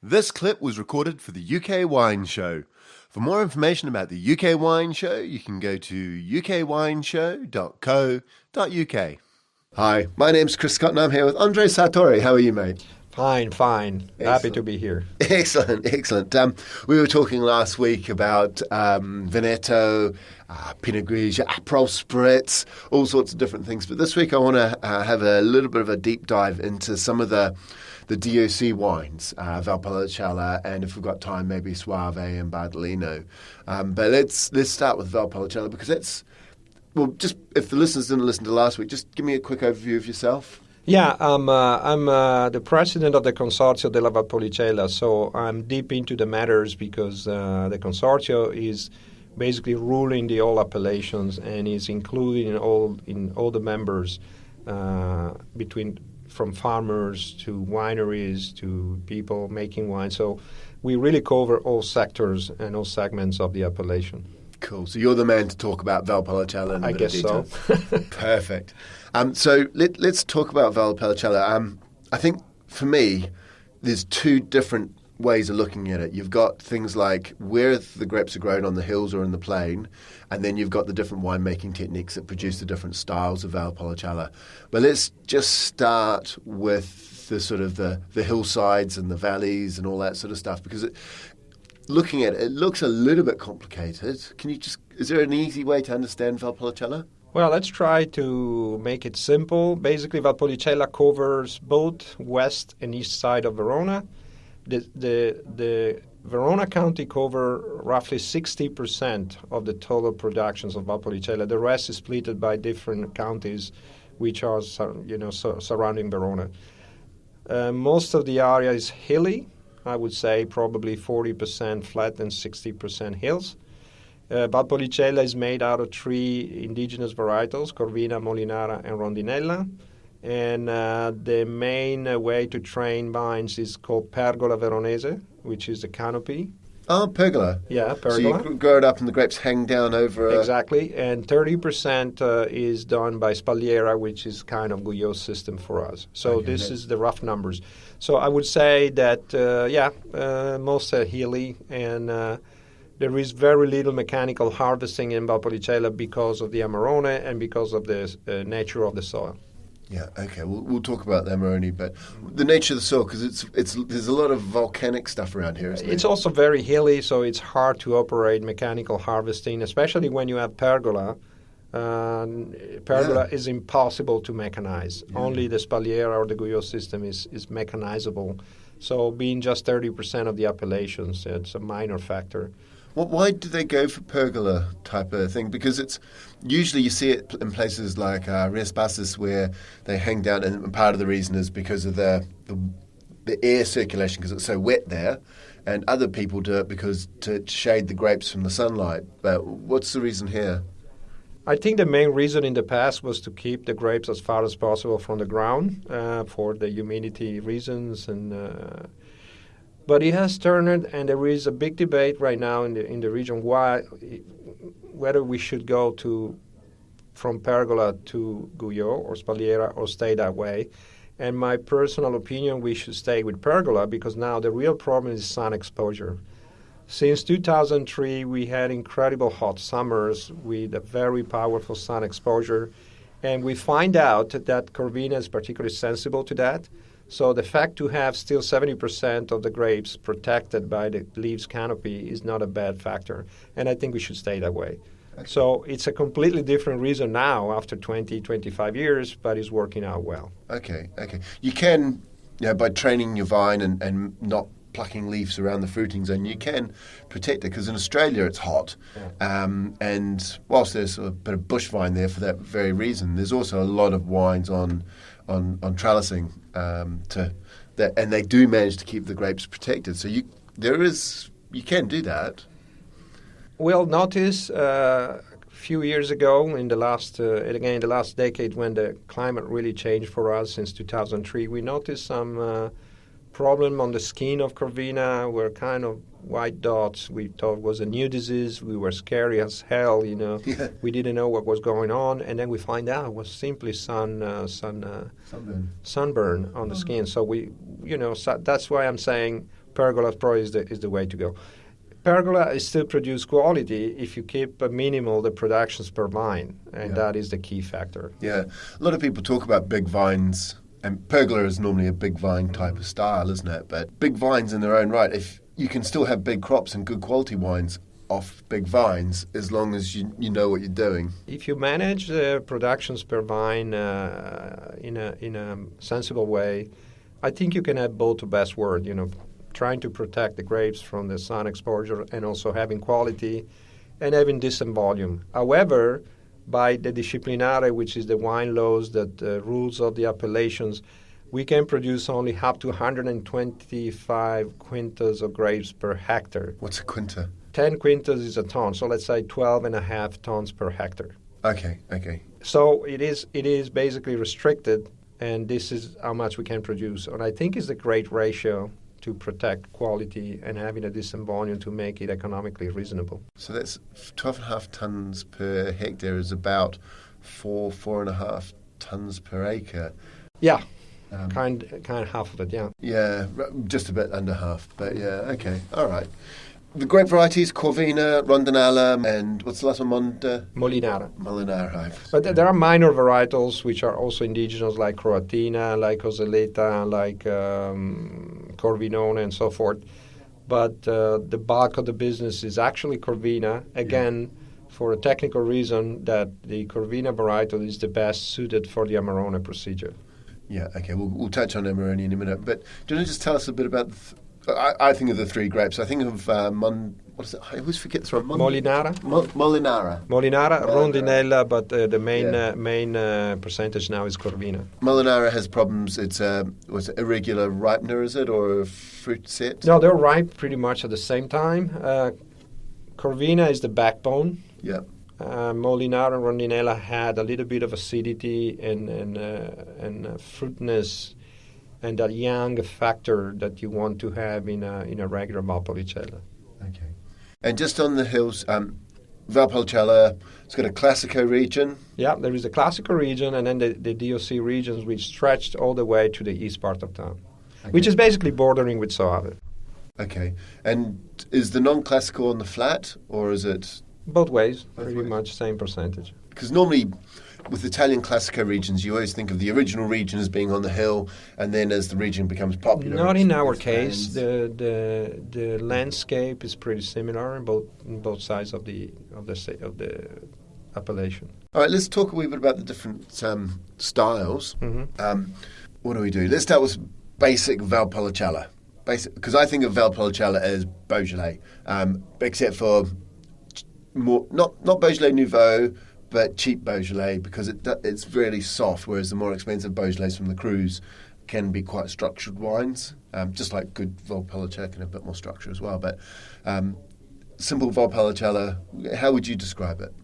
This clip was recorded for the UK Wine Show. For more information about the UK Wine Show, you can go to ukwineshow.co.uk. Hi, my name's Chris Scott and I'm here with Andrea Sartori. How are you, mate? Fine. Excellent. Happy to be here. Excellent. We were talking last week about Veneto, Pinot Grigio, Aperol Spritz, all sorts of different things. But this week I want to have a little bit of a deep dive into some of the DOC wines, Valpolicella, and if we've got time, maybe Soave and Bardolino. But let's start with Valpolicella because it's, well, just if the listeners didn't listen to last week, just give me a quick overview of yourself. Yeah, I'm the president of the Consorzio della Valpolicella, so I'm deep into the matters because the Consorzio is basically ruling the all appellations and is including in all the members from farmers to wineries to people making wine. So we really cover all sectors and all segments of the appellation. Cool. So you're the man to talk about Valpolicella in a bit of detail. So. Perfect. So let's talk about Valpolicella. I think for me, there's two different ways of looking at it. You've got things like where the grapes are grown on the hills or in the plain, and then you've got the different winemaking techniques that produce the different styles of Valpolicella. But let's just start with the sort of the hillsides and the valleys and all that sort of stuff, because looking at it, it looks a little bit complicated. Is there an easy way to understand Valpolicella? Well, let's try to make it simple. Basically, Valpolicella covers both west and east side of Verona. The Verona County cover roughly 60% of the total productions of Valpolicella. The rest is split by different counties which are surrounding Verona. Most of the area is hilly. I would say probably 40% flat and 60% hills. Valpolicella is made out of three indigenous varietals, Corvina, Molinara, and Rondinella. And the main way to train vines is called Pergola Veronese, which is the canopy. Oh, pergola. Yeah, pergola. So you grow it up and the grapes hang down over Exactly. And 30% is done by Spalliera, which is kind of Guyot system for us. So this is the rough numbers. So I would say that, most are hilly, and there is very little mechanical harvesting in Valpolicella because of the Amarone and because of the nature of the soil. Yeah, okay. We'll talk about the Amarone, but the nature of the soil, because there's a lot of volcanic stuff around here, isn't it? It's also very hilly, so it's hard to operate mechanical harvesting, especially when you have pergola. Pergola is impossible to mechanize. Yeah. Only the Spalliera or the Guyot system is mechanizable. So being just 30% of the appellations, it's a minor factor. Well, why do they go for pergola type of thing? Because it's usually you see it in places like Rias Baixas where they hang down, and part of the reason is because of the air circulation, because it's so wet there, and other people do it because to shade the grapes from the sunlight. But what's the reason here? I think the main reason in the past was to keep the grapes as far as possible from the ground for the humidity reasons, but it has turned, and there is a big debate right now in the region whether we should go from pergola to Guyot or Spalliera or stay that way. And my personal opinion, we should stay with pergola because now the real problem is sun exposure. Since 2003, we had incredible hot summers with a very powerful sun exposure, and we find out that Corvina is particularly sensible to that. So the fact to have still 70% of the grapes protected by the leaves canopy is not a bad factor, and I think we should stay that way. Okay. So it's a completely different reason now after 20, 25 years, but it's working out well. Okay. You can, by training your vine and not plucking leaves around the fruiting zone, you can protect it, because in Australia it's hot. Yeah. And whilst there's a bit of bush vine there for that very reason, there's also a lot of wines on trellising and they do manage to keep the grapes protected. So you can do that. We'll notice a few years ago in the last decade when the climate really changed for us since 2003, we noticed some problem on the skin of Corvina were kind of white dots. We thought it was a new disease. We were scary as hell, Yeah. We didn't know what was going on, and then we find out it was simply sunburn on the skin. So that's why I'm saying Pergola probably is the way to go. Pergola is still produce quality if you keep minimal the productions per vine, and that is the key factor. Yeah, a lot of people talk about big vines, and pergola is normally a big vine type of style, isn't it? But big vines in their own right, if you can still have big crops and good quality wines off big vines, as long as you know what you're doing. If you manage the productions per vine in a sensible way, I think you can have both the best world, trying to protect the grapes from the sun exposure and also having quality and having decent volume. However, by the disciplinare, which is the wine laws that rules of the appellations, we can produce only up to 125 quintas of grapes per hectare. What's a quinta? 10 quintas is a ton, so let's say 12 and a half tons per hectare. Okay. So it is basically restricted, and this is how much we can produce. And I think it's a great ratio to protect quality and having a decent volume to make it economically reasonable. So that's 12.5 tons per hectare is about 4.5 tons per acre. Yeah, kind of half of it, yeah. Yeah, just a bit under half, but yeah, okay, all right. The grape varieties, Corvina, Rondinella, and what's the last one? Molinara. Molinara. But there are minor varietals which are also indigenous, like Croatina, like Oseleta, like Corvinone, and so forth. But the bulk of the business is actually Corvina, again, for a technical reason that the Corvina varietal is the best suited for the Amarone procedure. Yeah, okay, we'll touch on Amarone in a minute. But do you want to just tell us a bit about... I think of the three grapes. I think of what is it? I always forget this one. Molinara. Molinara, Rondinella, but the main percentage now is Corvina. Molinara has problems. It's was it irregular ripener, is it, or fruit set? No, they're ripe pretty much at the same time. Corvina is the backbone. Yeah. Molinara and Rondinella had a little bit of acidity and fruitness, and that young factor that you want to have in a regular Valpolicella. Okay. And just on the hills, Valpolicella, it's got a Classico region. Yeah, there is a Classico region, and then the DOC regions which stretched all the way to the east part of town, which is basically bordering with Soave. Okay. And is the non-Classico on the flat, or is it... Both ways, pretty much same percentage. Because normally with Italian Classico regions, you always think of the original region as being on the hill, and then as the region becomes popular... Not in our case. The landscape is pretty similar in both sides of the appellation. All right, let's talk a wee bit about the different styles. Mm-hmm. What do we do? Let's start with basic Valpolicella. Because I think of Valpolicella as Beaujolais, except for more not Beaujolais Nouveau, but cheap Beaujolais, because it's really soft, whereas the more expensive Beaujolais from the Crus can be quite structured wines, just like good Valpolicella can have a bit more structure as well. But simple Valpolicella, how would you describe it?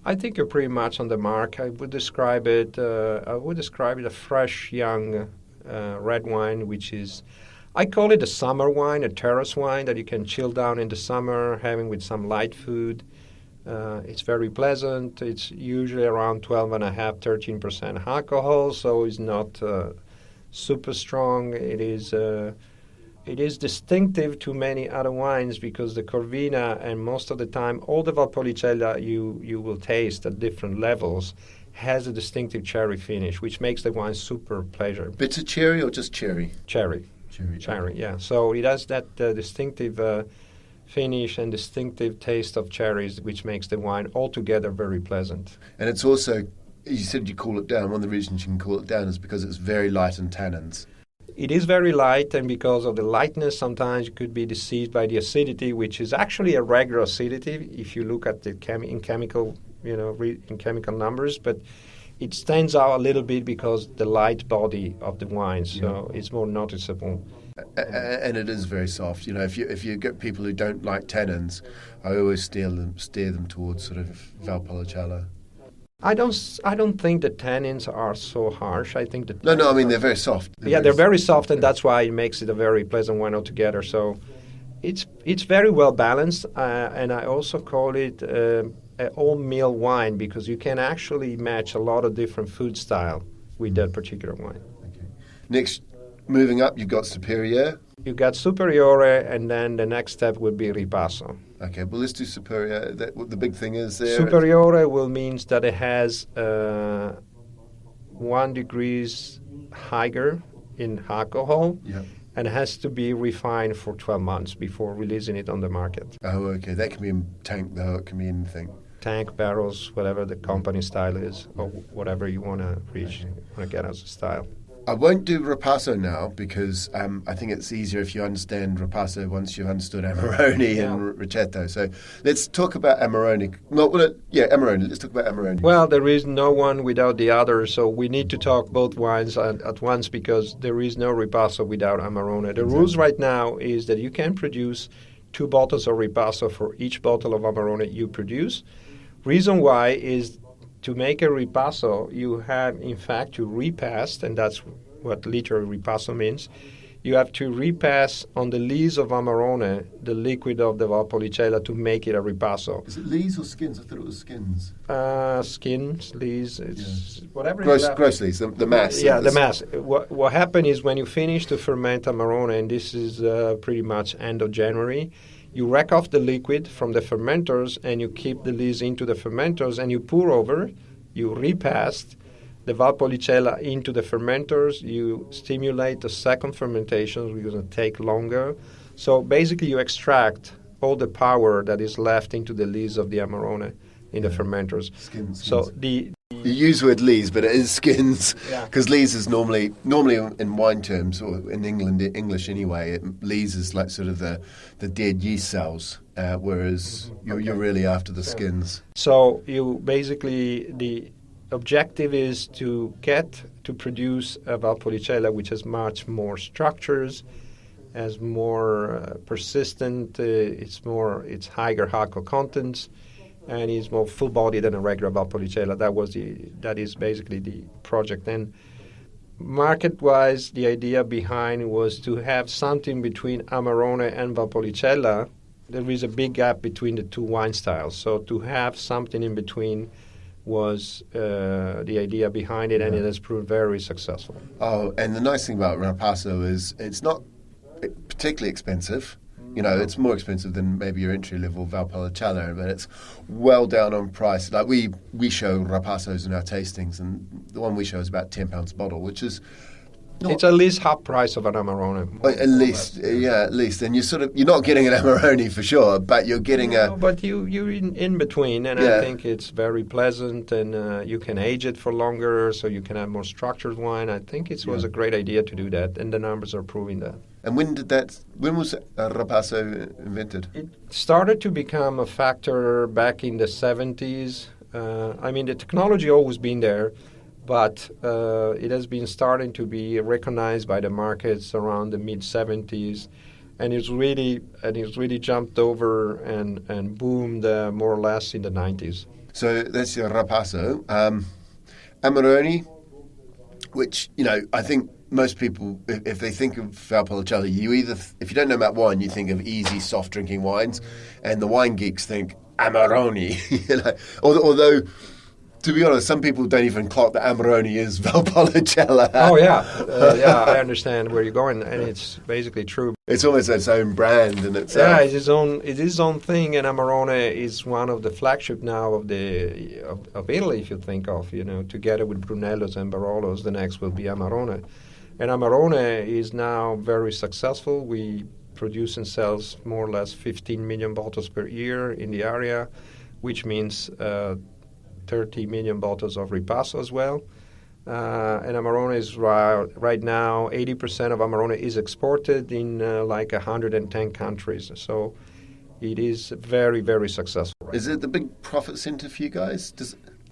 I think you're pretty much on the mark. I would describe it a fresh, young red wine, which is, I call it a summer wine, a terrace wine that you can chill down in the summer, having with some light food. It's very pleasant. It's usually around 12.5%, 13% alcohol, so it's not super strong. It is distinctive to many other wines because the Corvina, and most of the time all the Valpolicella you will taste at different levels, has a distinctive cherry finish, which makes the wine super pleasure. Bitter cherry or just cherry? Cherry, yeah. So it has that distinctive finish and distinctive taste of cherries, which makes the wine altogether very pleasant. And it's also, you said you cool it down. One of the reasons you can cool it down is because it's very light in tannins. It is very light, and because of the lightness, sometimes you could be deceived by the acidity, which is actually a regular acidity if you look at the in chemical numbers. But it stands out a little bit because the light body of the wine, so it's more noticeable. And it is very soft. You know, if you get people who don't like tannins, I always steer them towards sort of Valpolicella. I don't think the tannins are so harsh. I think that no. I mean they're very soft. They're very soft, and that's why it makes it a very pleasant wine altogether. So it's very well balanced, and I also call it an all-meal wine because you can actually match a lot of different food style with that particular wine. Okay. Next, moving up, you've got Superior. You got Superiore, and then the next step would be Ripasso. Okay, well, let's do Superior. What the big thing is there? Superiore will means that it has 1 degrees higher in alcohol, Yeah. and has to be refined for 12 months before releasing it on the market. Oh, okay. That can be in tank, though. It can be anything. Tank, barrels, whatever the company style is, or whatever you want to reach, want to get as a style. I won't do Ripasso now because I think it's easier if you understand Ripasso once you've understood Amarone and Ricchetto. So let's talk about Amarone. Amarone. Let's talk about Amarone. Well, there is no one without the other, so we need to talk both wines at once because there is no Ripasso without Amarone. The rules right now is that you can produce 2 bottles of Ripasso for each bottle of Amarone you produce. Reason why is to make a Ripasso, you have, in fact, to repass, and that's what literally Ripasso means. You have to repass on the lees of Amarone the liquid of the Valpolicella to make it a Ripasso. Is it lees or skins? I thought it was skins. Skins, lees, it's whatever. Gross lees, the mass. Yeah, the mass. What happens is when you finish to ferment Amarone, and this is pretty much end of January, you rack off the liquid from the fermenters and you keep the lees into the fermenters and you pour over, you repass the Valpolicella into the fermenters, you stimulate the second fermentation, which is going to take longer. So basically you extract all the power that is left into the lees of the Amarone in the fermenters. Skins. So you use the word lees, but it is skins because lees is normally in wine terms or in English anyway. Lees is like sort of the dead yeast cells, whereas you're really after the skins. So you basically the objective is to get to produce a Valpolicella which has much more structures, has more persistent. It's higher alcohol contents. And is more full-bodied than a regular Valpolicella. That is basically the project. And market-wise, the idea behind was to have something between Amarone and Valpolicella. There is a big gap between the 2 wine styles. So to have something in between was the idea behind it, and it has proved very successful. Oh, and the nice thing about Ripasso is it's not particularly expensive. You know, it's more expensive than maybe your entry-level Valpolicella, but it's well down on price. Like we show Rapassos in our tastings, and the one we show is about £10 a bottle, which is it's at least half price of an Amarone. At least. And you're not getting an Amarone for sure, but you're getting But you're in between, and I think it's very pleasant, and you can age it for longer, so you can have more structured wine. I think it was a great idea to do that, and the numbers are proving that. And when was Ripasso invented? It started to become a factor back in the 70s. The technology always been there, but it has been starting to be recognized by the markets around the mid-70s, and it's really jumped over and boomed more or less in the 90s. So that's your Ripasso. Amarone, which, I think most people, if they think of Valpolicella, if you don't know about wine, you think of easy, soft drinking wines, and the wine geeks think Amarone. Although, to be honest, some people don't even clock that Amarone is Valpolicella. Oh yeah, I understand where you're going, and it's basically true. It's almost its own brand in itself. Yeah, it's its own thing, and Amarone is one of the flagship now of Italy. If you think of, together with Brunello's and Barolo's, the next will be Amarone. And Amarone is now very successful. We produce and sell more or less 15 million bottles per year in the area, which means 30 million bottles of Ripasso as well. And Amarone is right now, 80% of Amarone is exported in 110 countries. So it is very, very successful. Is it the big profit center for you guys?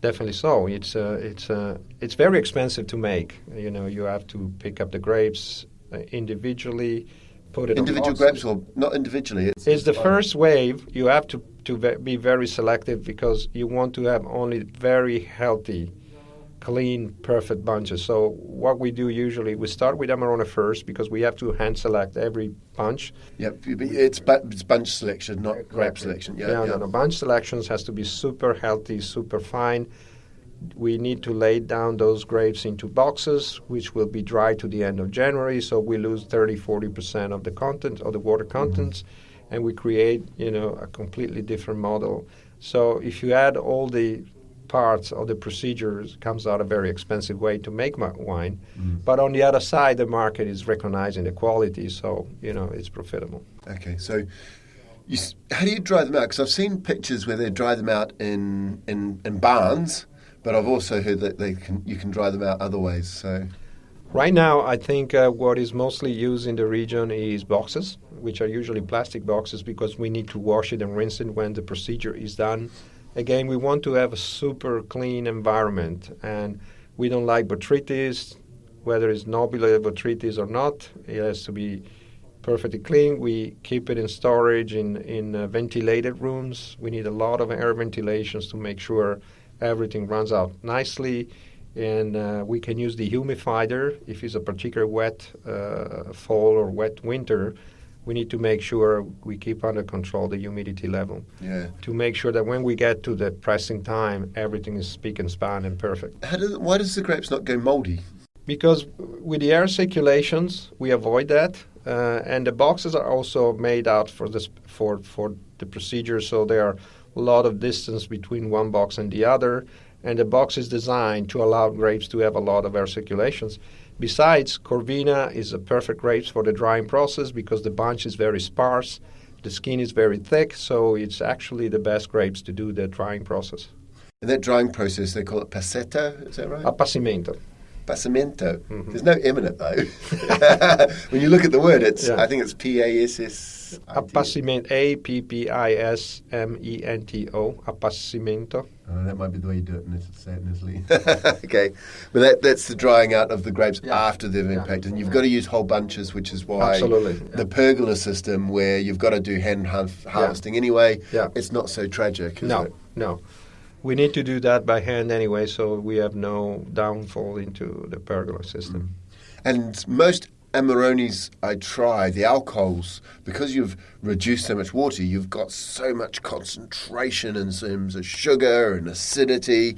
Definitely so. It's very expensive to make. You have to pick up the grapes individually, put it individual grapes, or not individually. It's the first wave. You have to be very selective because you want to have only very healthy, clean, perfect bunches. So what we do usually, we start with Amarone first because we have to hand select every bunch. Yeah, it's bunch selection, not grape selection. No, bunch selections has to be super healthy, super fine. we need to lay down those grapes into boxes, which will be dry to the end of January, so we lose 30-40% of the content, of the water contents, and we create, a completely different model. So if you add all the parts of the procedures, it comes out a very expensive way to make wine. But on the other side, the market is recognizing the quality, so, it's profitable. Okay, so how do you dry them out? Because I've seen pictures where they dry them out in barns, but I've also heard that you can dry them out other ways. So right now, I think what is mostly used in the region is boxes, which are usually plastic boxes because we need to wash it and rinse it when the procedure is done. Again, we want to have a super clean environment, and we don't like botrytis, whether it's nobile botrytis or not. It has to be perfectly clean. We keep it in storage in ventilated rooms. We need a lot of air ventilations to make sure everything runs out nicely. And we can use the humidifier if it's a particular wet fall or wet winter. We need to make sure we keep under control the humidity level to make sure that when we get to the pressing time, everything is spick and span and perfect. Why does the grapes not go moldy? Because with the air circulations, we avoid that. And the boxes are also made out for the procedure, so there are a lot of distance between one box and the other. And the box is designed to allow grapes to have a lot of air circulations. Besides, Corvina is a perfect grapes for the drying process because the bunch is very sparse, the skin is very thick, so it's actually the best grapes to do the drying process. In that drying process, they call it passetto, is that right? Appassimento. Passamento. There's no M in it, though. When you look at the word, I think it's P-A-S-S. Appassimento, A-P-P-I-S-M-E-N-T-O, appassimento. That might be the way you do it, say it in Italy. Okay. But that's the drying out of the grapes after they've been packed. And you've got to use whole bunches, which is why the pergola system, where you've got to do hand harvesting anyway, it's not so tragic, is it? No. We need to do that by hand anyway, so we have no downfall into the pergola system. And most Amarones I try, the alcohols, because you've reduced so much water, you've got so much concentration in terms of sugar and acidity.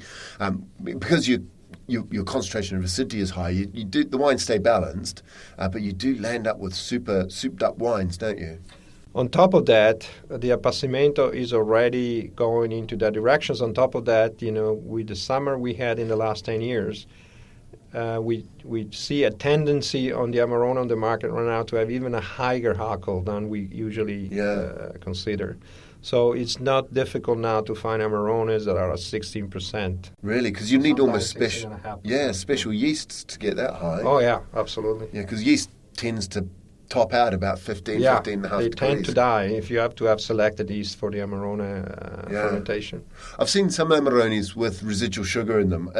Because your concentration of acidity is high, the wines stay balanced, but you do land up with super souped up wines, don't you? On top of that, the appassimento is already going into that directions. On top of that, with the summer we had in the last 10 years, we see a tendency on the Amarone on the market right now to have even a higher alcohol than we usually consider. So it's not difficult now to find Amarones that are at 16%. Really? Because you need almost special yeasts to get that high. Oh, yeah, absolutely. Yeah, because yeast tends to top out about 15 and a half they degrees. Tend to die if you have to have selected yeast for the Amarone fermentation. I've seen some Amarones with residual sugar in them.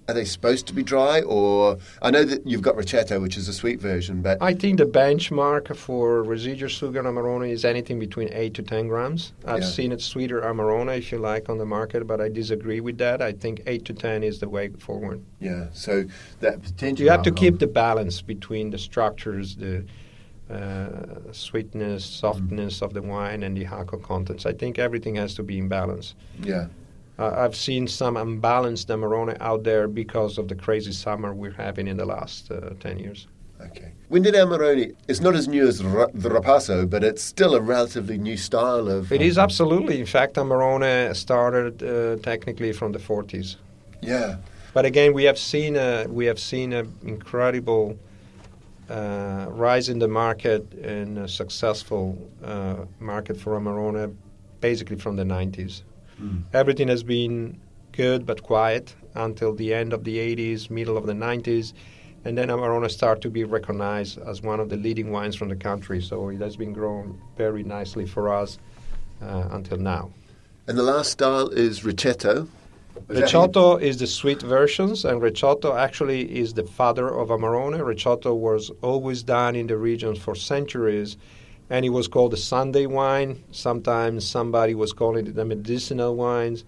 Are they supposed to be dry? Or I know that you've got Ricetto, which is a sweet version, but I think the benchmark for residual sugar Amarone is anything between 8 to 10 grams. I've seen it sweeter Amarone, if you like, on the market, but I disagree with that. I think 8 to 10 is the way forward. Yeah, so that potential you have to keep the balance between the structures, the sweetness, softness of the wine, and the alcohol contents. I think everything has to be in balance. Yeah. I've seen some unbalanced Amarone out there because of the crazy summer we're having in the last 10 years. Okay. When did Amarone, it's not as new as the Rapasso, but it's still a relatively new style of... It is, absolutely. In fact, Amarone started technically from the 40s. Yeah. But again, we have seen an incredible rise in the market and a successful market for Amarone basically from the 90s. Everything has been good but quiet until the end of the 80s, middle of the 90s, and then Amarone started to be recognized as one of the leading wines from the country. So it has been growing very nicely for us until now. And the last style is Ricetto. Ricciotto is the sweet versions, and Ricciotto actually is the father of Amarone. Ricciotto was always done in the region for centuries, and it was called the Sunday wine. Sometimes somebody was calling it the medicinal wines.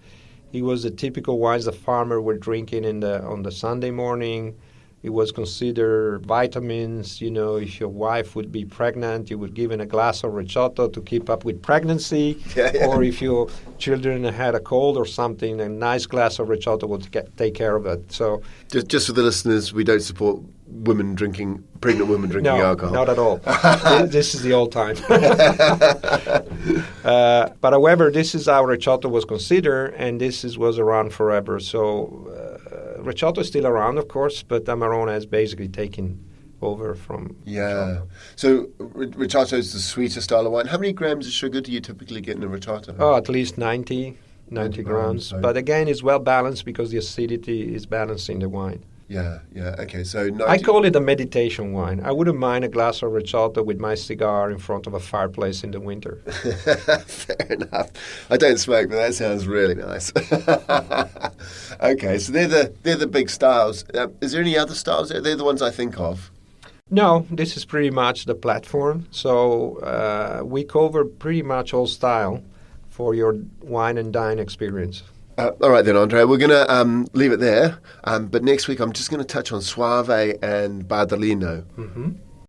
It was the typical wines the farmer were drinking on the Sunday morning It was considered vitamins. You know, if your wife would be pregnant, you would give in a glass of Recioto to keep up with pregnancy. Or if your children had a cold or something, a nice glass of Recioto would take care of it. So, just for the listeners, we don't support pregnant women drinking alcohol. No, not at all. This is the old time. But however, this is how Recioto was considered, and was around forever. So Recioto is still around, of course, but Amarone has basically taken over from Recioto. So Recioto is the sweeter style of wine. How many grams of sugar do you typically get in a Recioto? Oh, at least 90 grams. But again, it's well balanced because the acidity is balancing the wine. Yeah, okay. So 90... I call it a meditation wine. I wouldn't mind a glass of Recioto with my cigar in front of a fireplace in the winter. Fair enough. I don't smoke, but that sounds really nice. Okay, so they're the big styles. Is there any other styles? They're the ones I think of. No, this is pretty much the platform. So we cover pretty much all style for your wine and dine experience. All right then, Andrea, we're going to leave it there. But next week I'm just going to touch on Soave and Bardolino. Mm-hmm.